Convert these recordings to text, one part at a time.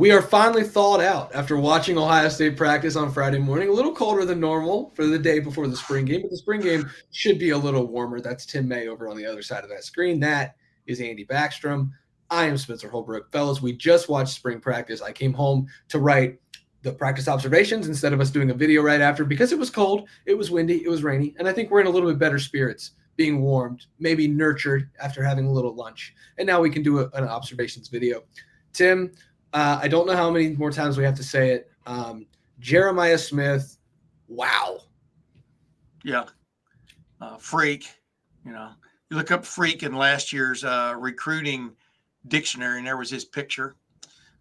We are finally thawed out after watching Ohio State practice on Friday morning. A little colder than normal for the day before the spring game, but the spring game should be a little warmer. That's Tim May over on the other side of that screen. That is Andy Backstrom. I am Spencer Holbrook. Fellas, we just watched spring practice. I came home to write the practice observations instead of us doing a video right after because it was cold, it was windy, it was rainy, and I think we're in a little bit better spirits, being warmed, maybe nurtured after having a little lunch. And now we can do an observations video. Tim, I don't know how many more times we have to say it. Jeremiah Smith, wow. Yeah. Freak. You look up freak in last year's recruiting dictionary, and there was his picture.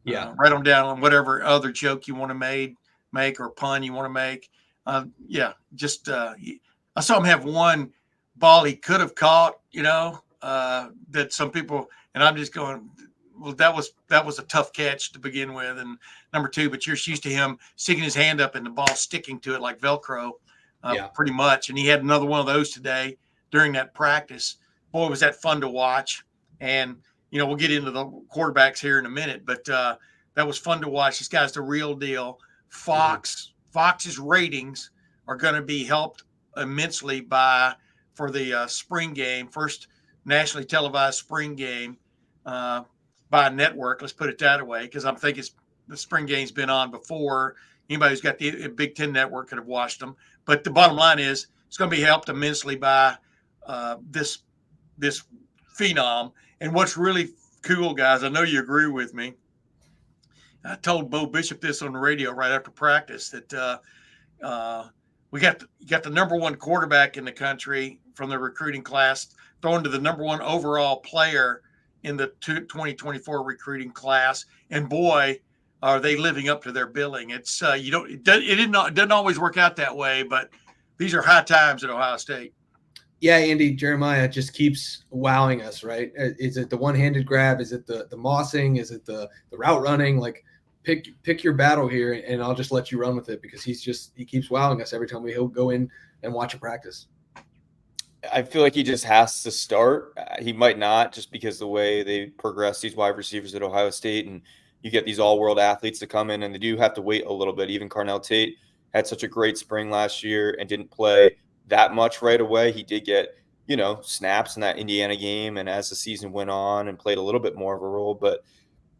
Yeah. Write them down on whatever other joke you want to make or pun you want to make. I saw him have one ball he could have caught, that some people, and I'm just going, well, that was a tough catch to begin with. And number two, but you're used to him sticking his hand up and the ball sticking to it like Velcro, pretty much. And he had another one of those today during that practice. Boy, was that fun to watch. And, we'll get into the quarterbacks here in a minute, but that was fun to watch. This guy's the real deal. Fox's ratings are going to be helped immensely for the spring game, first nationally televised spring game, by a network, let's put it that way, because I'm thinking the spring game's been on before. Anybody who's got the Big Ten network could have watched them. But the bottom line is it's going to be helped immensely by this phenom. And what's really cool, guys, I know you agree with me. I told Bo Bishop this on the radio right after practice that you got the number one quarterback in the country from the recruiting class thrown to the number one overall player in the 2024 recruiting class, and boy, are they living up to their billing. It's it doesn't always work out that way, but these are high times at Ohio State. Yeah, Andy, Jeremiah just keeps wowing us, right? Is it the one-handed grab? Is it the mossing? Is it the route running? Like, pick your battle here, and I'll just let you run with it because he keeps wowing us every time he'll go in and watch a practice. I feel like he just has to start. He might not, just because the way they progress these wide receivers at Ohio State, and you get these all-world athletes to come in, and they do have to wait a little bit. Even Carnell Tate had such a great spring last year and didn't play that much right away. He did get, snaps in that Indiana game, and as the season went on and played a little bit more of a role. But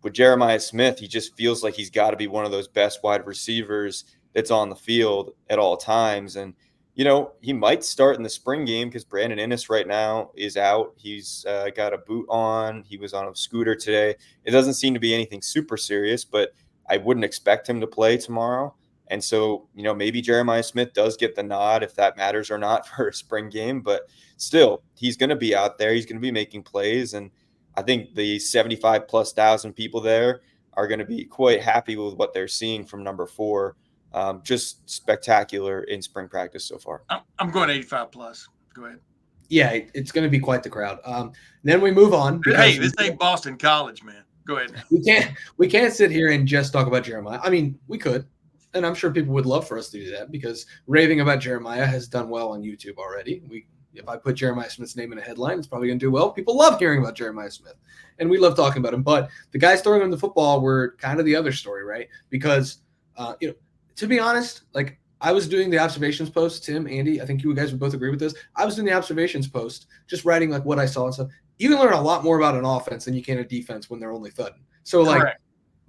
with Jeremiah Smith, he just feels like he's got to be one of those best wide receivers that's on the field at all times. And he might start in the spring game because Brandon Inniss right now is out. He's got a boot on. He was on a scooter today. It doesn't seem to be anything super serious, but I wouldn't expect him to play tomorrow. And so, maybe Jeremiah Smith does get the nod, if that matters or not, for a spring game. But still, he's going to be out there. He's going to be making plays. And I think the 75,000+ people there are going to be quite happy with what they're seeing from number 4. Just spectacular in spring practice so far. I'm going 85+. Go ahead. Yeah, it's going to be quite the crowd. Then we move on. Hey, this ain't Boston College, man. Go ahead. We can't sit here and just talk about Jeremiah. I mean, we could, and I'm sure people would love for us to do that because raving about Jeremiah has done well on YouTube already. If I put Jeremiah Smith's name in a headline, it's probably going to do well. People love hearing about Jeremiah Smith, and we love talking about him. But the guys throwing him the football were kind of the other story, right? Because, to be honest, like, I was doing the observations post, Tim, Andy, I think you guys would both agree with this. I was doing the observations post, just writing like what I saw and stuff. You can learn a lot more about an offense than you can a defense when they're only thudding. So,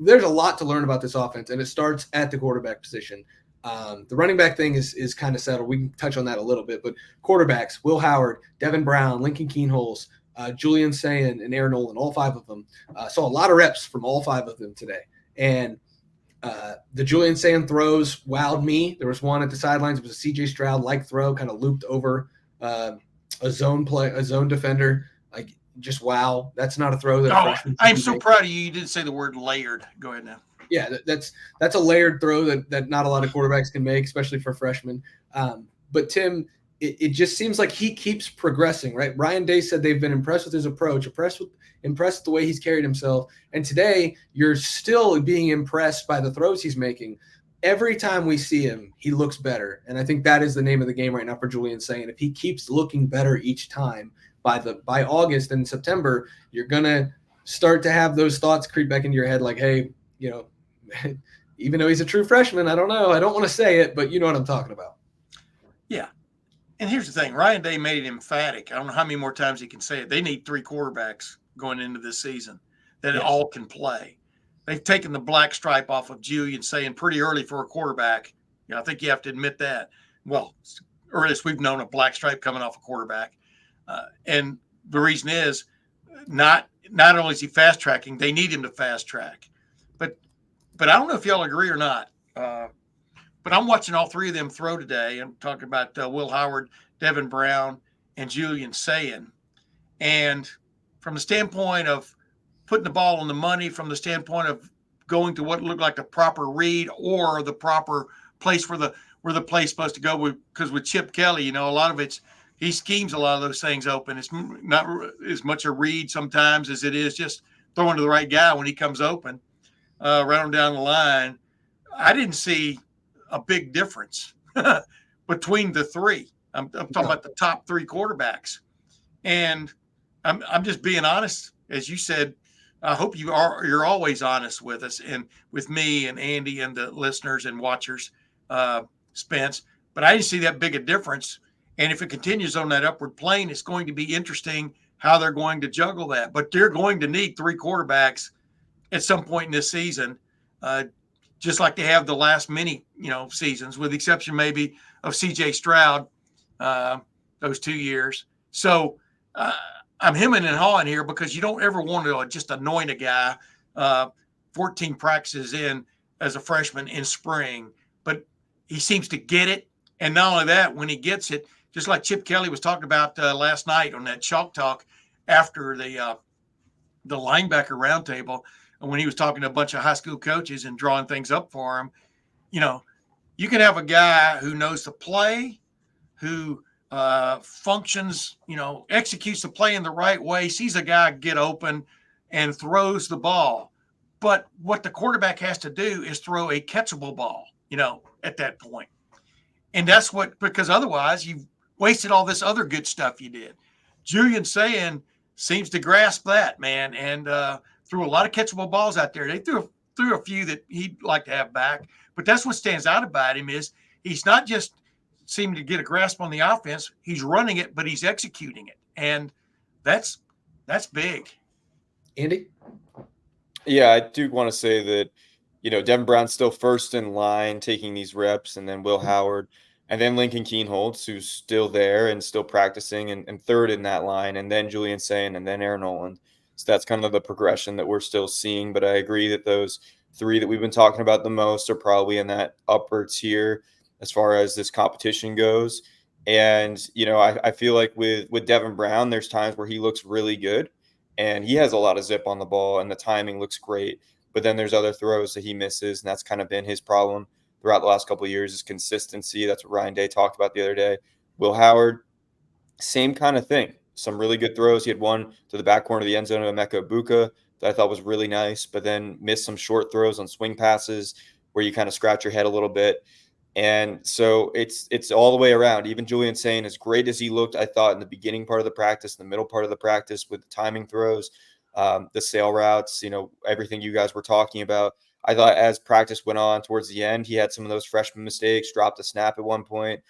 there's a lot to learn about this offense, and it starts at the quarterback position. The running back thing is kind of settled. We can touch on that a little bit, but quarterbacks, Will Howard, Devin Brown, Lincoln Keenholz, Julian Sayin, and Aaron Nolan, all 5 of them. Saw a lot of reps from all 5 of them today. And the Julian Sayin throws wowed me. There was one at the sidelines. It was a C.J. Stroud-like throw, kind of looped over a zone defender. Like, just wow. That's not a throw that. I'm so proud of you. You didn't say the word layered. Go ahead now. Yeah, that's a layered throw that not a lot of quarterbacks can make, especially for freshmen. But Tim, it just seems like he keeps progressing, right? Ryan Day said they've been impressed with his approach, impressed with the way he's carried himself. And today, you're still being impressed by the throws he's making. Every time we see him, he looks better. And I think that is the name of the game right now for Julian Sayin. If he keeps looking better each time, by August and September, you're going to start to have those thoughts creep back into your head like, hey, even though he's a true freshman, I don't know. I don't want to say it, but you know what I'm talking about. Yeah. And here's the thing. Ryan Day made it emphatic. I don't know how many more times he can say it. They need 3 quarterbacks going into this season that all can play. They've taken the black stripe off of Julian saying pretty early for a quarterback. You know, I think you have to admit that. Well, earliest we've known a black stripe coming off a quarterback. And the reason is not only is he fast tracking, they need him to fast track. But I don't know if y'all agree or not. But I'm watching all 3 of them throw today. I'm talking about Will Howard, Devin Brown, and Julian Sayin. And from the standpoint of putting the ball on the money, from the standpoint of going to what looked like the proper read or the proper place where the play's supposed to go, because with Chip Kelly, you know, a lot of he schemes a lot of those things open. It's not as much a read sometimes as it is just throwing to the right guy when he comes open, right on down the line. I didn't see a big difference between the 3. I'm talking about the top 3 quarterbacks. And I'm just being honest. As you said, I hope you're always honest with us and with me and Andy and the listeners and watchers, Spence. But I didn't see that big a difference. And if it continues on that upward plane, it's going to be interesting how they're going to juggle that. But they're going to need 3 quarterbacks at some point in this season, just like they have the last many, seasons, with the exception maybe of C.J. Stroud, those 2 years. So I'm hemming and hawing here because you don't ever want to just anoint a guy 14 practices in as a freshman in spring, but he seems to get it. And not only that, when he gets it, just like Chip Kelly was talking about last night on that Chalk Talk after the linebacker roundtable, and when he was talking to a bunch of high school coaches and drawing things up for him, you can have a guy who knows the play, who functions, executes the play in the right way, sees a guy get open and throws the ball. But what the quarterback has to do is throw a catchable ball, at that point. And that's because otherwise you've wasted all this other good stuff you did. Julian Sayin seems to grasp that, man, and threw a lot of catchable balls out there. They threw a few that he'd like to have back. But that's what stands out about him is he's not just seeming to get a grasp on the offense. He's running it, but he's executing it. And that's big. Andy? Yeah, I do want to say that, Devin Brown's still first in line taking these reps, and then Will Howard, and then Lincoln Keenholz, who's still there and still practicing, and third in that line, and then Julian Sayin, and then Aaron Noland. So that's kind of the progression that we're still seeing. But I agree that those 3 that we've been talking about the most are probably in that upper tier as far as this competition goes. And, I feel like with Devin Brown, there's times where he looks really good and he has a lot of zip on the ball and the timing looks great. But then there's other throws that he misses, and that's kind of been his problem throughout the last couple of years is consistency. That's what Ryan Day talked about the other day. Will Howard, same kind of thing. Some really good throws. He had one to the back corner of the end zone of Emeka Ibuka that I thought was really nice, but then missed some short throws on swing passes where you kind of scratch your head a little bit. And so it's all the way around. Even Julian Sayin, as great as he looked, I thought in the beginning part of the practice, the middle part of the practice with the timing throws, the sail routes, everything you guys were talking about. I thought as practice went on towards the end, he had some of those freshman mistakes, dropped a snap at one point,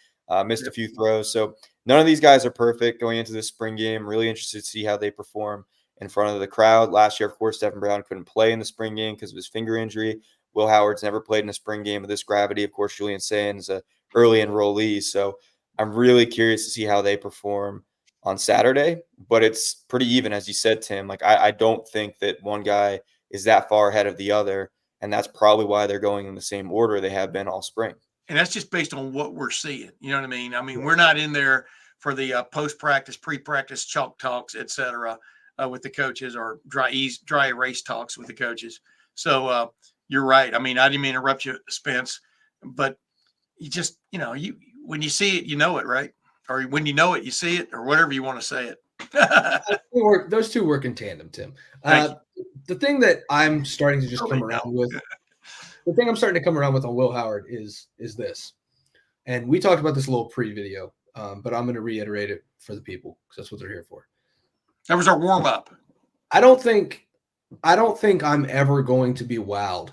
missed a few throws. So none of these guys are perfect going into this spring game. Really interested to see how they perform in front of the crowd. Last year, of course, Devin Brown couldn't play in the spring game because of his finger injury. Will Howard's never played in a spring game of this gravity. Of course, Julian Sayin is an early enrollee. So I'm really curious to see how they perform on Saturday. But it's pretty even, as you said, Tim. Like, I don't think that one guy is that far ahead of the other. And that's probably why they're going in the same order they have been all spring. And that's just based on what we're seeing. You know what I mean? I mean, we're not in there for the post-practice, pre-practice chalk talks, et cetera, with the coaches, or dry erase talks with the coaches. So you're right. I mean, I didn't mean to interrupt you, Spence, but you just, when you see it, you know it, right? Or when you know it, you see it, or whatever you want to say it. Those 2 work in tandem, Tim. The thing that I'm starting to just come around with, the thing I'm starting to come around with on Will Howard is this. And we talked about this a little pre-video, but I'm going to reiterate it for the people because that's what they're here for. That was our warm-up. I don't think I'm ever going to be wowed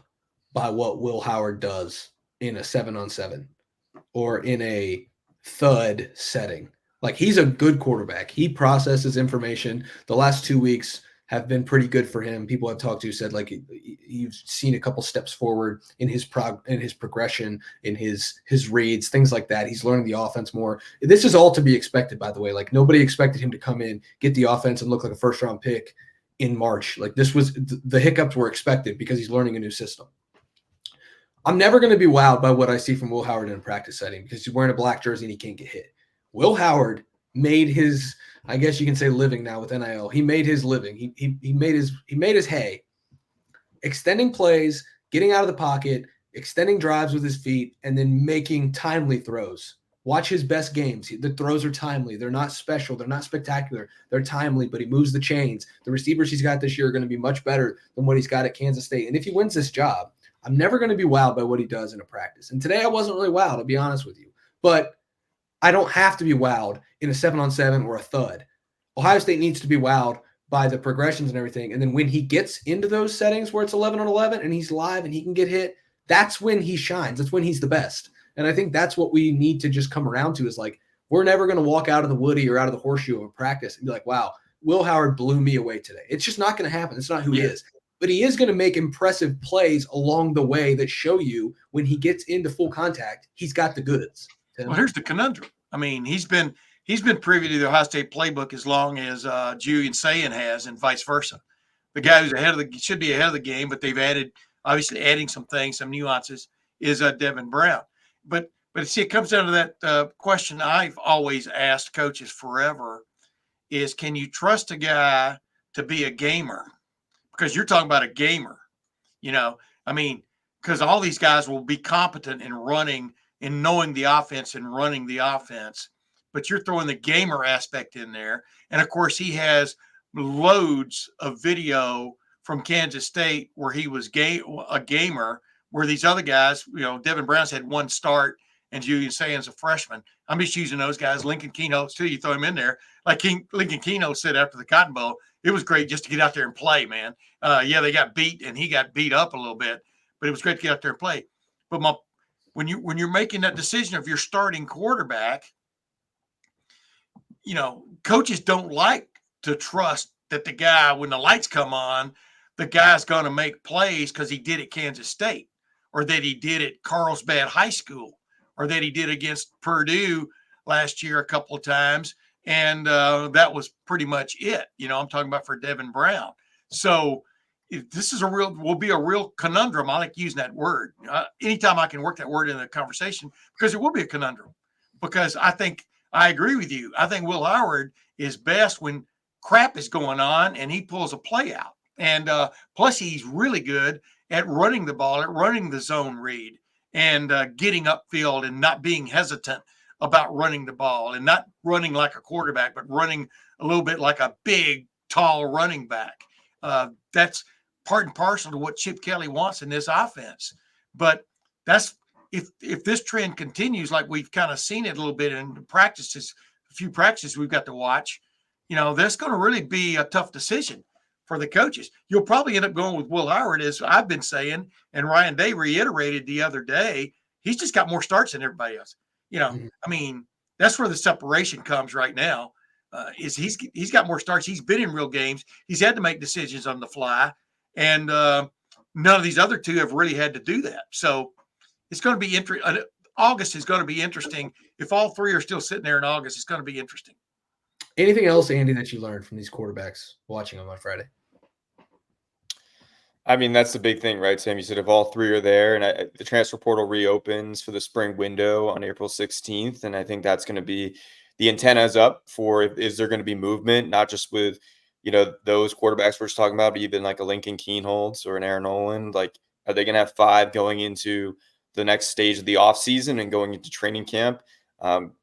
by what Will Howard does in a 7-on-7 or in a thud setting. Like, he's a good quarterback. He processes information. The last 2 weeks have been pretty good for him. People I've talked to said, like, you've seen a couple steps forward in his progression, in his reads, things like that. He's learning the offense more. This is all to be expected, by the way. Like, nobody expected him to come in, get the offense, and look like a first-round pick in March. Like, this was the hiccups were expected because he's learning a new system. I'm never going to be wowed by what I see from Will Howard in a practice setting because he's wearing a black jersey and he can't get hit. Will Howard made his, I guess you can say, living now with NIL. He made his living. He made his hay, extending plays, getting out of the pocket, extending drives with his feet, and then making timely throws. Watch his best games. The throws are timely. They're not special. They're not spectacular. They're timely, but he moves the chains. The receivers he's got this year are going to be much better than what he's got at Kansas State. And if he wins this job, I'm never going to be wowed by what he does in a practice. And today I wasn't really wowed, I'll be honest with you. But I don't have to be wowed in a 7-on-7 or a thud. Ohio State needs to be wowed by the progressions and everything. And then when he gets into those settings where it's 11-on-11 and he's live and he can get hit, that's when he shines. That's when he's the best. And I think that's what we need to just come around to is like, we're never going to walk out of the Woody or out of the horseshoe of a practice and be like, wow, Will Howard blew me away today. It's just not going to happen. It's not who he is. But he is going to make impressive plays along the way that show you when he gets into full contact, he's got the goods. Well, here's the conundrum. I mean, he's been privy to the Ohio State playbook as long as Julian Sayin has, and vice versa. The guy who's should be ahead of the game, but they've adding some things, some nuances, is Devin Brown. But see, it comes down to that question I've always asked coaches forever: is can you trust a guy to be a gamer? Because you're talking about a gamer, I mean, because all these guys will be competent in running and knowing the offense and running the offense, but you're throwing the gamer aspect in there. And of course, he has loads of video from Kansas State where he was a gamer, where these other guys, Devin Brown's had one start and Julian Sayin's a freshman. I'm just using those guys. Lincoln Keno, too, you throw him in there. Like Lincoln Keno said after the Cotton Bowl, it was great just to get out there and play, man. They got beat and he got beat up a little bit, but it was great to get out there and play. But when you're making that decision of your starting quarterback, coaches don't like to trust that the guy, when the lights come on, the guy's going to make plays because he did at Kansas State, or that he did at Carlsbad High School, or that he did against Purdue last year a couple of times. And that was pretty much it. I'm talking about for Devin Brown. So this is will be a real conundrum. I like using that word. Anytime I can work that word in the conversation, because it will be a conundrum. Because I agree with you. I think Will Howard is best when crap is going on and he pulls a play out. And plus, he's really good at running the ball, at running the zone read, and getting upfield and not being hesitant about running the ball, and not running like a quarterback, but running a little bit like a big, tall running back. That's part and parcel to what Chip Kelly wants in this offense. But that's if this trend continues, like we've kind of seen it a little bit in practices, a few practices we've got to watch, that's going to really be a tough decision for the coaches. You'll probably end up going with Will Howard, as I've been saying, and Ryan Day reiterated the other day. He's just got more starts than everybody else. I mean, that's where the separation comes right now. Is he's got more starts. He's been in real games. He's had to make decisions on the fly, and none of these other two have really had to do that. So it's going to be interesting. August is going to be interesting. If all three are still sitting there in August, it's going to be interesting. Anything else, Andy, that you learned from these quarterbacks watching them on Friday? I mean, that's the big thing, right, Sam? You said if all three are there, and the transfer portal reopens for the spring window on April 16th, and I think that's going to be the antennas up for is there going to be movement, not just with those quarterbacks we're just talking about, but even like a Lincoln Keenholz or an Aaron Nolan. Like, are they going to have 5 going into the next stage of the offseason and going into training camp?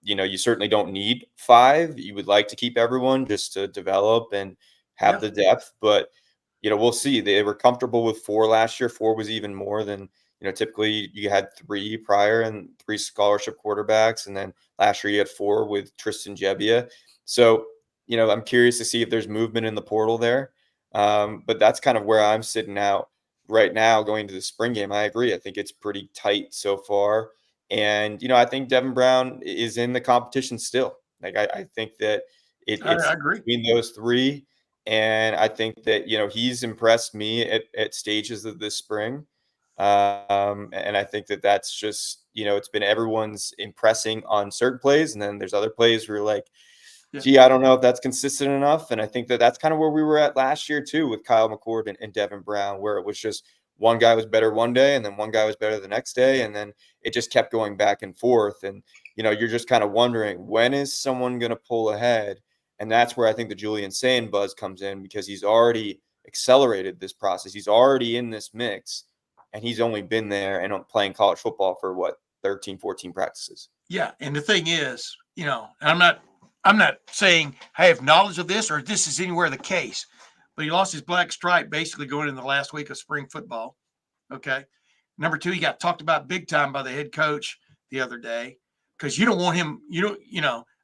You certainly don't need 5. You would like to keep everyone just to develop and have the depth, but we'll see. They were comfortable with 4 last year. 4 was even more than, typically you had 3 prior and 3 scholarship quarterbacks. And then last year you had 4 with Tristan Gebbia. So, I'm curious to see if there's movement in the portal there. But that's kind of where I'm sitting out. right now going into the spring game, I agree. I think it's pretty tight so far. And, I think Devin Brown is in the competition still. Like, I think that it's I agree. between those three. And I think that, he's impressed me at stages of this spring. And I think that that's just, it's been everyone's impressing on certain plays. And then there's other plays where you're like, gee, I don't know if that's consistent enough. And I think that that's kind of where we were at last year too, with Kyle McCord and Devin Brown, where it was just one guy was better one day and then one guy was better the next day. And then it just kept going back and forth. And, you're just kind of wondering, when is someone going to pull ahead? And that's where I think the Julian Sayin buzz comes in, because he's already accelerated this process. He's already in this mix, and he's only been there and playing college football for 13, 14 practices. Yeah. And the thing is, I'm not saying I have knowledge of this or this is anywhere the case, but he lost his black stripe basically going in the last week of spring football. Okay. Number two, he got talked about big time by the head coach the other day, because you don't want him,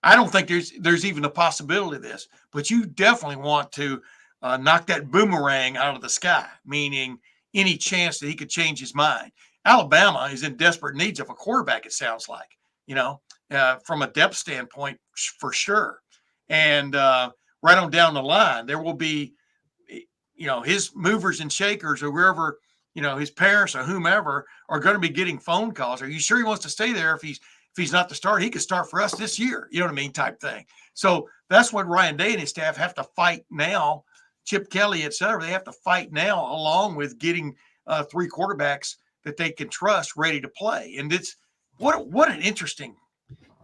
I don't think there's even a possibility of this, but you definitely want to knock that boomerang out of the sky, meaning any chance that he could change his mind. Alabama is in desperate needs of a quarterback, it sounds like, from a depth standpoint, for sure. And right on down the line, there will be, his movers and shakers, or wherever, his parents or whomever are going to be getting phone calls. Are you sure he wants to stay there? If he's not the starter, he could start for us this year. You know what I mean? Type thing. So that's what Ryan Day and his staff have to fight now. Chip Kelly, et cetera. They have to fight now, along with getting three quarterbacks that they can trust ready to play. And it's what an interesting,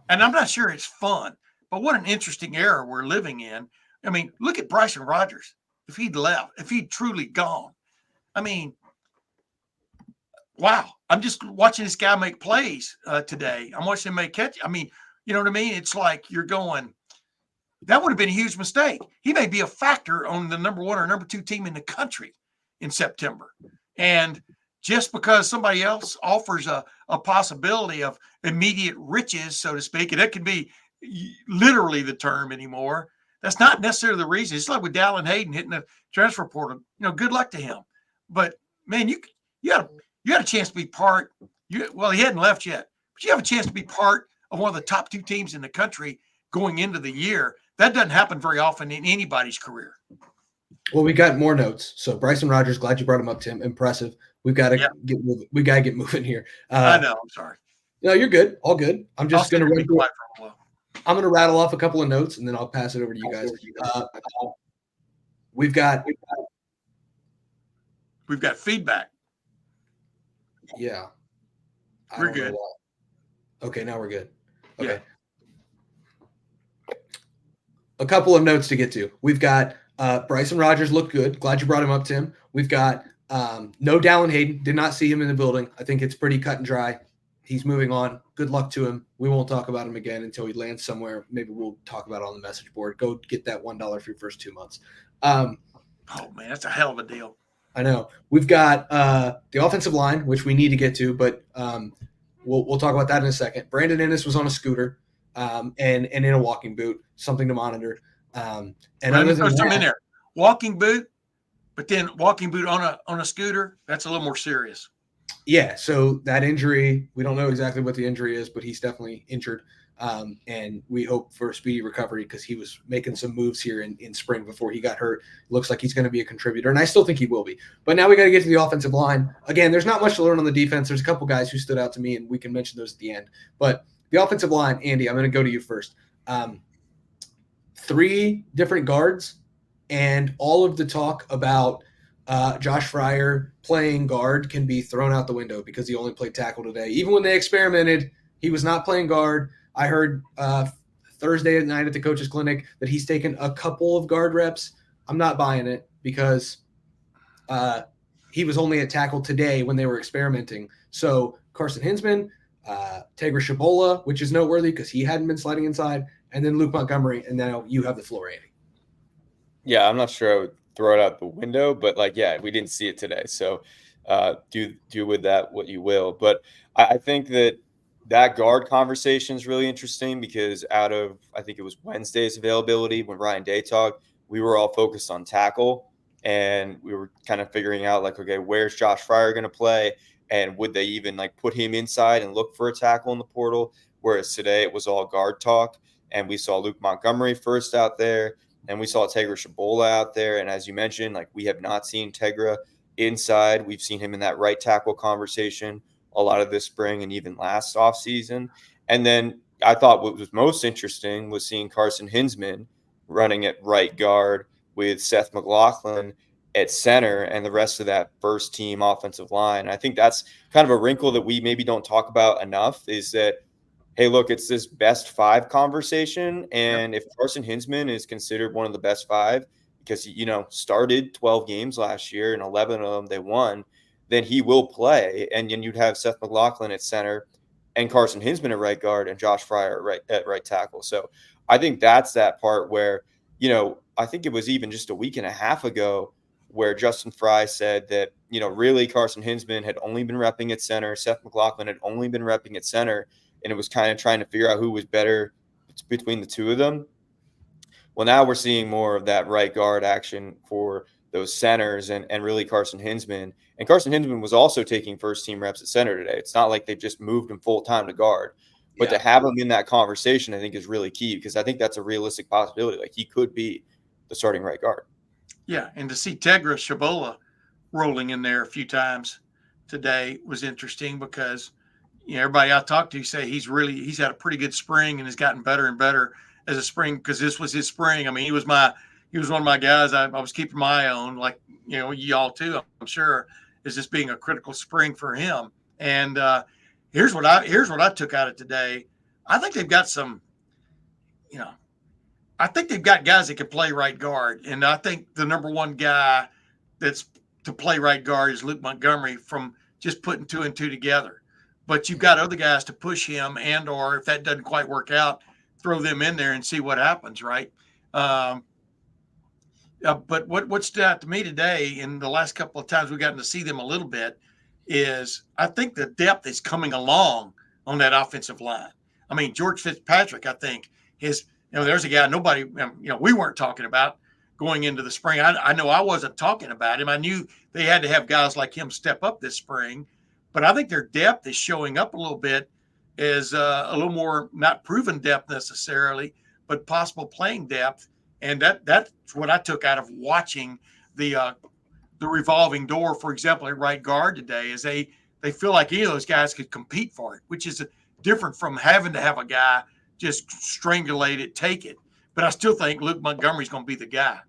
and I'm not sure it's fun, but what an interesting era we're living in. I mean, look at Bryson Rodgers. If he'd left, if he'd truly gone, I mean, wow. I'm just watching this guy make plays today. I'm watching him make catch. I mean, you know what I mean? It's like you're going, that would have been a huge mistake. He may be a factor on the number one or number two team in the country in September. And just because somebody else offers a possibility of immediate riches, so to speak, and that could be literally the term anymore, that's not necessarily the reason. It's like with Dallin Hayden hitting the transfer portal. Good luck to him. But man, you had a chance to be part. He hadn't left yet, but you have a chance to be part of one of the top two teams in the country going into the year. That doesn't happen very often in anybody's career. Well, we got more notes. So Bryson Rodgers, glad you brought him up, Tim. Impressive. We've got to get moving. We got to get moving here. I know. I'm sorry. No, you're good. All good. I'm just going to be quiet for a while. I'm going to rattle off a couple of notes, and then I'll pass it over to you guys. We've got feedback. Yeah. We're good. Okay, now we're good. Okay. Yeah. A couple of notes to get to. We've got Bryson Rodgers looked good. Glad you brought him up, Tim. We've got no Dallin Hayden. Did not see him in the building. I think it's pretty cut and dry. He's moving on. Good luck to him. We won't talk about him again until he lands somewhere. Maybe we'll talk about it on the message board. Go get that $1 for your first 2 months. Oh, man, that's a hell of a deal. I know. We've got the offensive line, which we need to get to, but we'll talk about that in a second. Brandon Ennis was on a scooter and in a walking boot, something to monitor. And other than that, in there, walking boot, but then walking boot on a scooter, that's a little more serious. Yeah, so that injury, we don't know exactly what the injury is, but he's definitely injured. And we hope for a speedy recovery, because he was making some moves here in spring before he got hurt. Looks like he's going to be a contributor, and I still think he will be. But now we got to get to the offensive line. Again, there's not much to learn on the defense. There's a couple guys who stood out to me, and we can mention those at the end. But the offensive line, Andy, I'm going to go to you first. 3 different guards, and all of the talk about Josh Fryer playing guard can be thrown out the window because he only played tackle today. Even when they experimented, he was not playing guard. I heard Thursday night at the coach's clinic that he's taken a couple of guard reps. I'm not buying it, because he was only at tackle today when they were experimenting. So Carson Hinsman, Tegra Shabola, which is noteworthy because he hadn't been sliding inside, and then Luke Montgomery, and now you have the floor, Andy. Yeah, I'm not sure I would throw it out the window, but we didn't see it today. So do with that what you will. But I think that guard conversation is really interesting, because out of, I think it was Wednesday's availability when Ryan Day talked, we were all focused on tackle. and we were kind of figuring out like, okay, where's Josh Fryer going to play? And would they even like put him inside and look for a tackle in the portal? Whereas today it was all guard talk, and we saw Luke Montgomery first out there, and we saw Tegra Shabola out there. And as you mentioned, like we have not seen Tegra inside. We've seen him in that right tackle conversation a lot of this spring and even last offseason. And then I thought what was most interesting was seeing Carson Hinsman running at right guard with Seth McLaughlin at center and the rest of that first team offensive line. I think that's kind of a wrinkle that we maybe don't talk about enough, is that, hey, look, it's this best five conversation. And if Carson Hinsman is considered one of the best five because he, started 12 games last year and 11 of them they won, then he will play. And then you'd have Seth McLaughlin at center and Carson Hinsman at right guard and Josh Fryer at right tackle. So I think that's that part where, I think it was even just a week and a half ago where Justin Fry said that, really Carson Hinsman had only been repping at center. Seth McLaughlin had only been repping at center. And it was kind of trying to figure out who was better between the two of them. Well, now we're seeing more of that right guard action for those centers and really Carson Hinsman. And Carson Hinsman was also taking first team reps at center today. It's not like they've just moved him full time to guard. But to have him in that conversation, I think is really key, because I think that's a realistic possibility. Like he could be the starting right guard. Yeah. And to see Tegra Shabola rolling in there a few times today was interesting, because everybody I talked to say he's had a pretty good spring and has gotten better and better as a spring, because this was his spring. I mean, he was one of my guys I was keeping my eye on, like, y'all too, I'm sure, is this being a critical spring for him. And here's what I took out of today. I think they've got some, I think they've got guys that can play right guard. And I think the number one guy that's to play right guard is Luke Montgomery, from just putting 2 and 2 together. But you've got other guys to push him, and or if that doesn't quite work out, throw them in there and see what happens, right? But what stood out to me today, in the last couple of times we've gotten to see them a little bit, is I think the depth is coming along on that offensive line. I mean, George Fitzpatrick, I think, there's a guy nobody, we weren't talking about going into the spring. I know I wasn't talking about him. I knew they had to have guys like him step up this spring. But I think their depth is showing up a little bit as a little more, not proven depth necessarily, but possible playing depth. And that's what I took out of watching the revolving door, for example, at right guard today, is they feel like any of those guys could compete for it, which is different from having to have a guy just strangulate it, take it. But I still think Luke Montgomery's going to be the guy.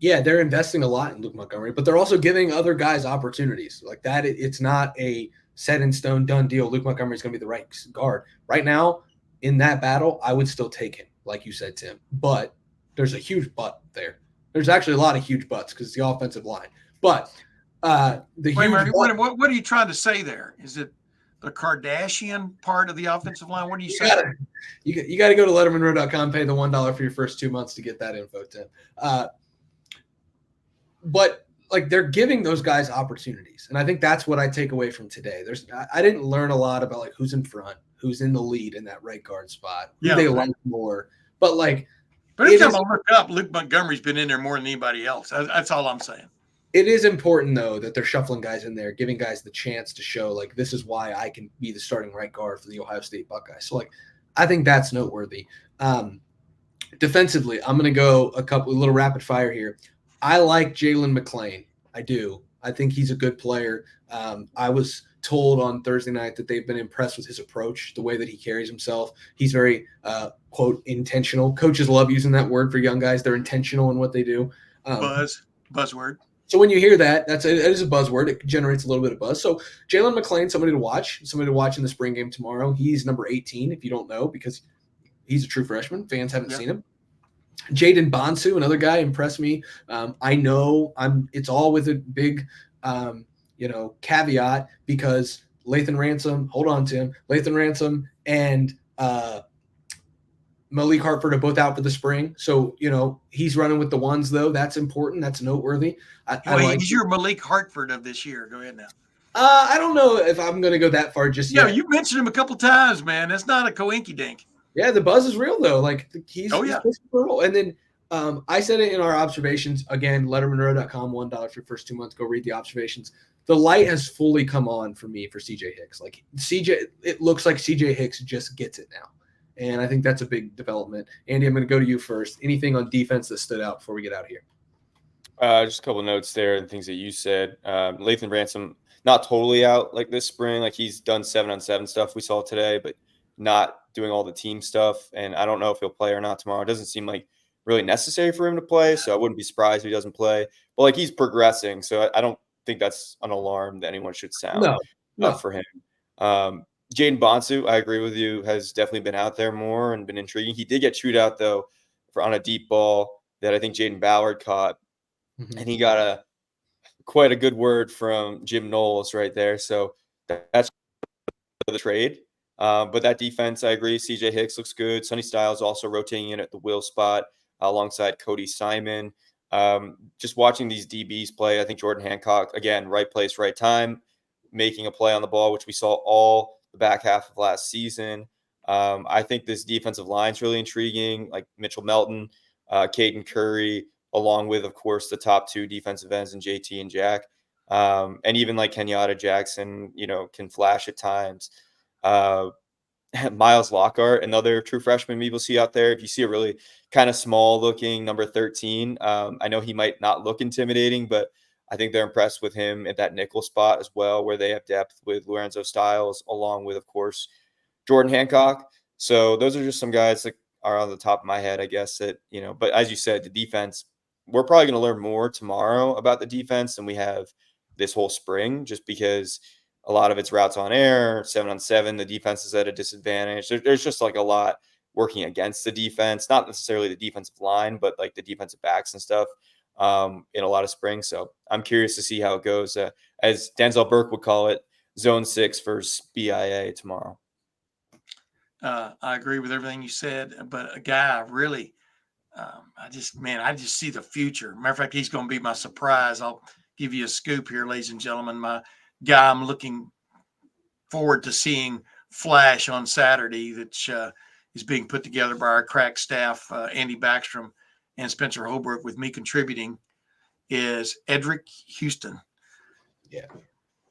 Yeah, they're investing a lot in Luke Montgomery, but they're also giving other guys opportunities like that. It's not a set in stone, done deal. Luke Montgomery is going to be the right guard. Right now, in that battle, I would still take him, like you said, Tim. But there's a huge but there. There's actually a lot of huge buts because it's the offensive line. But what are you trying to say there? Is it the Kardashian part of the offensive line? What are you saying? You got to go to lettermenrow.com, pay the $1 for your first 2 months to get that info, Tim. But like, they're giving those guys opportunities. And I think that's what I take away from today. I didn't learn a lot about like who's in front, who's in the lead in that right guard spot, who they like more. But every time I look up, Luke Montgomery's been in there more than anybody else. That's all I'm saying. It is important, though, that they're shuffling guys in there, giving guys the chance to show, like, this is why I can be the starting right guard for the Ohio State Buckeyes. So, I think that's noteworthy. Defensively, I'm going to go a little rapid fire here. I like Jalen McClain. I do. I think he's a good player. I was told on Thursday night that they've been impressed with his approach, the way that he carries himself. He's very, quote, intentional. Coaches love using that word for young guys. They're intentional in what they do. Buzzword. So when you hear that, it is a buzzword. It generates a little bit of buzz. So Jalen McClain, somebody to watch in the spring game tomorrow. He's number 18, if you don't know, because he's a true freshman. Fans haven't seen him. Jaden Bonsu, another guy, impressed me. I know it's all with a big, caveat, because Lathan Ransom, hold on, Tim, Lathan Ransom and Malik Hartford are both out for the spring. So, he's running with the ones, though. That's important. That's noteworthy. He's your Malik Hartford of this year. Go ahead now. I don't know if I'm going to go that far just yet. Yeah, you mentioned him a couple times, man. That's not a coinky dink. Yeah, the buzz is real, though. He's pushing for a role. And then I said it in our observations. Again, lettermenrow.com, $1 for your first 2 months. Go read the observations. The light has fully come on for me for CJ Hicks. Like it looks like CJ Hicks just gets it now. And I think that's a big development. Andy, I'm going to go to you first. Anything on defense that stood out before we get out of here? Just a couple of notes there and things that you said. Lathan Ransom, not totally out like this spring. Like he's done 7-on-7 stuff we saw today, but not doing all the team stuff. And I don't know if he'll play or not tomorrow. It doesn't seem like really necessary for him to play. So I wouldn't be surprised if he doesn't play. But like he's progressing. So I don't think that's an alarm that anyone should sound for him. Jaden Bonsu, I agree with you, has definitely been out there more and been intriguing. He did get chewed out, though, on a deep ball that I think Jaden Ballard caught. Mm-hmm. And he got quite a good word from Jim Knowles right there. So that's the trade. But that defense, I agree. CJ Hicks looks good. Sonny Styles also rotating in at the will spot alongside Cody Simon. Just watching these DBs play, I think Jordan Hancock, again, right place, right time, making a play on the ball, which we saw all the back half of last season. I think this defensive line is really intriguing, like Mitchell Melton, Caden Curry, along with, of course, the top two defensive ends in JT and Jack. And even like Kenyatta Jackson, can flash at times. Miles Lockhart, another true freshman we will see out there. If you see a really kind of small looking number 13, I know he might not look intimidating, but I think they're impressed with him at that nickel spot as well, where they have depth with Lorenzo Styles, along with, of course, Jordan Hancock. So those are just some guys that are on the top of my head, I guess, that, but as you said, the defense, we're probably going to learn more tomorrow about the defense than we have this whole spring, just because a lot of it's routes on air, 7-on-7, the defense is at a disadvantage. There's just like a lot working against the defense, not necessarily the defensive line, but like the defensive backs and stuff in a lot of spring. So I'm curious to see how it goes. As Denzel Burke would call it, Zone 6 versus BIA tomorrow. I agree with everything you said, but a guy really, I just see the future. Matter of fact, he's going to be my surprise. I'll give you a scoop here, ladies and gentlemen. My guy I'm looking forward to seeing flash on Saturday that is being put together by our crack staff, Andy Backstrom and Spencer Holbrook, with me contributing, is Edric Houston. Yeah.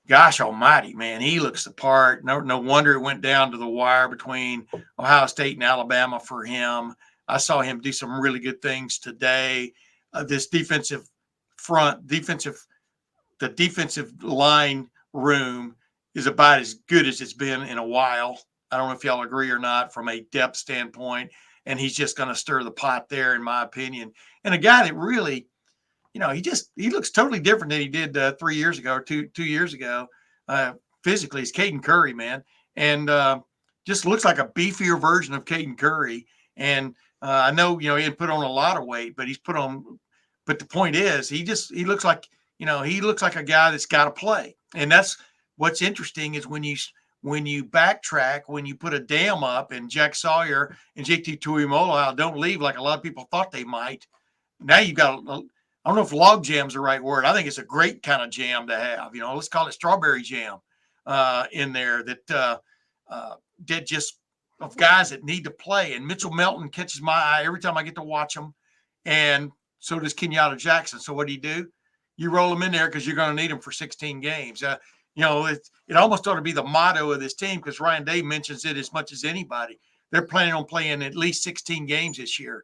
Gosh almighty, man, he looks the part. No wonder it went down to the wire between Ohio State and Alabama for him. I saw him do some really good things today. This defensive line room is about as good as it's been in a while. I don't know if y'all agree or not from a depth standpoint. And he's just going to stir the pot there, in my opinion. And a guy that really, he looks totally different than he did 3 years ago or two years ago. Physically, it's Caden Curry, man. And just looks like a beefier version of Caden Curry. And I know, he didn't put on a lot of weight, but but the point is, he looks like, he looks like a guy that's got to play. And that's what's interesting is when you backtrack, when you put a dam up and Jack Sawyer and JT Tuimoloau don't leave like a lot of people thought they might. Now you've got, I don't know if log jam's the right word. I think it's a great kind of jam to have. Let's call it strawberry jam in there that just of guys that need to play. And Mitchell Melton catches my eye every time I get to watch him. And so does Kenyatta Jackson. So what do? You roll them in there because you're going to need them for 16 games. It almost ought to be the motto of this team, because Ryan Day mentions it as much as anybody. They're planning on playing at least 16 games this year.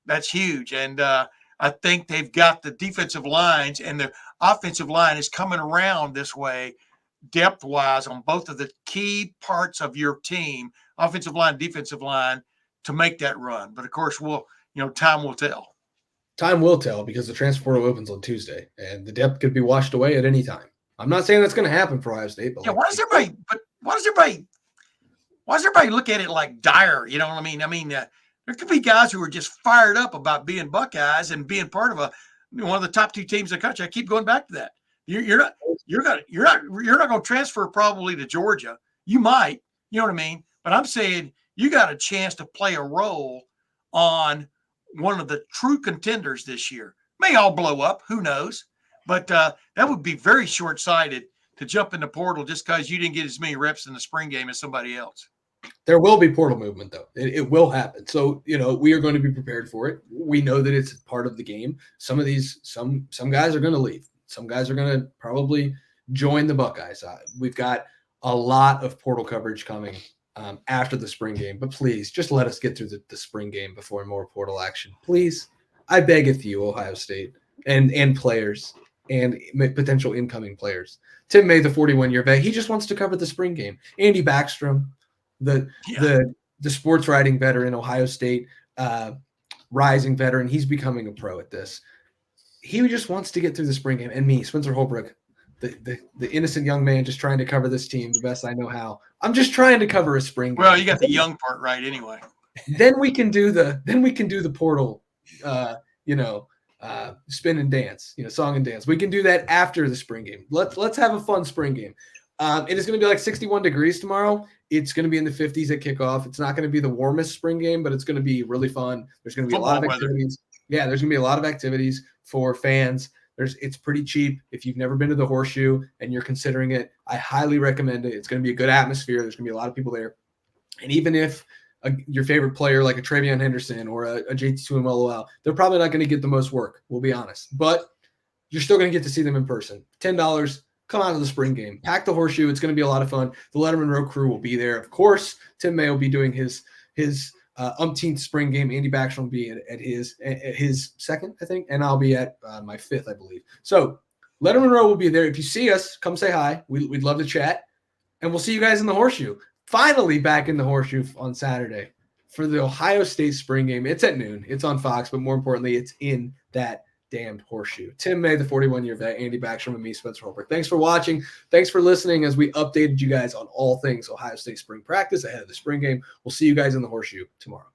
That's huge. And I think they've got the defensive lines, and the offensive line is coming around this way depth-wise on both of the key parts of your team, offensive line, defensive line, to make that run. But, of course, time will tell. Time will tell, because the transfer portal opens on Tuesday, and the depth could be washed away at any time. I'm not saying that's going to happen for Ohio State, but why does everybody look at it like dire? You know what I mean? I mean, there could be guys who are just fired up about being Buckeyes and being part of one of the top two teams in the country. I keep going back to that. You're not going to transfer probably to Georgia. You might, you know what I mean? But I'm saying you got a chance to play a role on one of the true contenders this year. May all blow up, who knows? But that would be very short-sighted to jump in the portal just because you didn't get as many reps in the spring game as somebody else. There will be portal movement, though. It will happen. So, we are going to be prepared for it. We know that it's part of the game. Some guys are going to leave. Some guys are going to probably join the Buckeyes. We've got a lot of portal coverage coming after the spring game. But please, just let us get through the spring game before more portal action. Please, I beg of you, Ohio State and players and potential incoming players. Tim May, the 41-year vet, he just wants to cover the spring game. Andy Backstrom, the sports writing veteran, Ohio State rising veteran, he's becoming a pro at this. He just wants to get through the spring game. And me, Spencer Holbrook, the innocent young man just trying to cover this team the best I know how. I'm just trying to cover a spring game. Well, you got the young part right anyway. Then we can do the portal spin and dance, song and dance. We can do that after the spring game. Let's have a fun spring game. It is going to be like 61 degrees tomorrow. It's going to be in the 50s at kickoff. It's not going to be the warmest spring game, but it's going to be really fun. There's going to be a lot of activities. Yeah, there's going to be a lot of activities for fans. It's pretty cheap. If you've never been to the Horseshoe and you're considering it, I highly recommend it. It's going to be a good atmosphere. There's going to be a lot of people there. And even if your favorite player like a Travion Henderson or a JT Tuimoloau, they're probably not going to get the most work, we'll be honest. But you're still going to get to see them in person. $10, come out to the spring game. Pack the Horseshoe. It's going to be a lot of fun. The Lettermen Row crew will be there. Of course, Tim May will be doing his umpteenth spring game. Andy Backstrom will be at his second, I think, and I'll be at my fifth, I believe. So Lettermen Row will be there. If you see us, come say hi. We'd love to chat. And we'll see you guys in the Horseshoe. Finally back in the Horseshoe on Saturday for the Ohio State spring game. It's at noon. It's on Fox, but more importantly, it's in that damned Horseshoe. Tim May, the 41-year vet, Andy Backstrom, and me, Spencer Holbrook. Thanks for watching. Thanks for listening as we updated you guys on all things Ohio State spring practice ahead of the spring game. We'll see you guys in the Horseshoe tomorrow.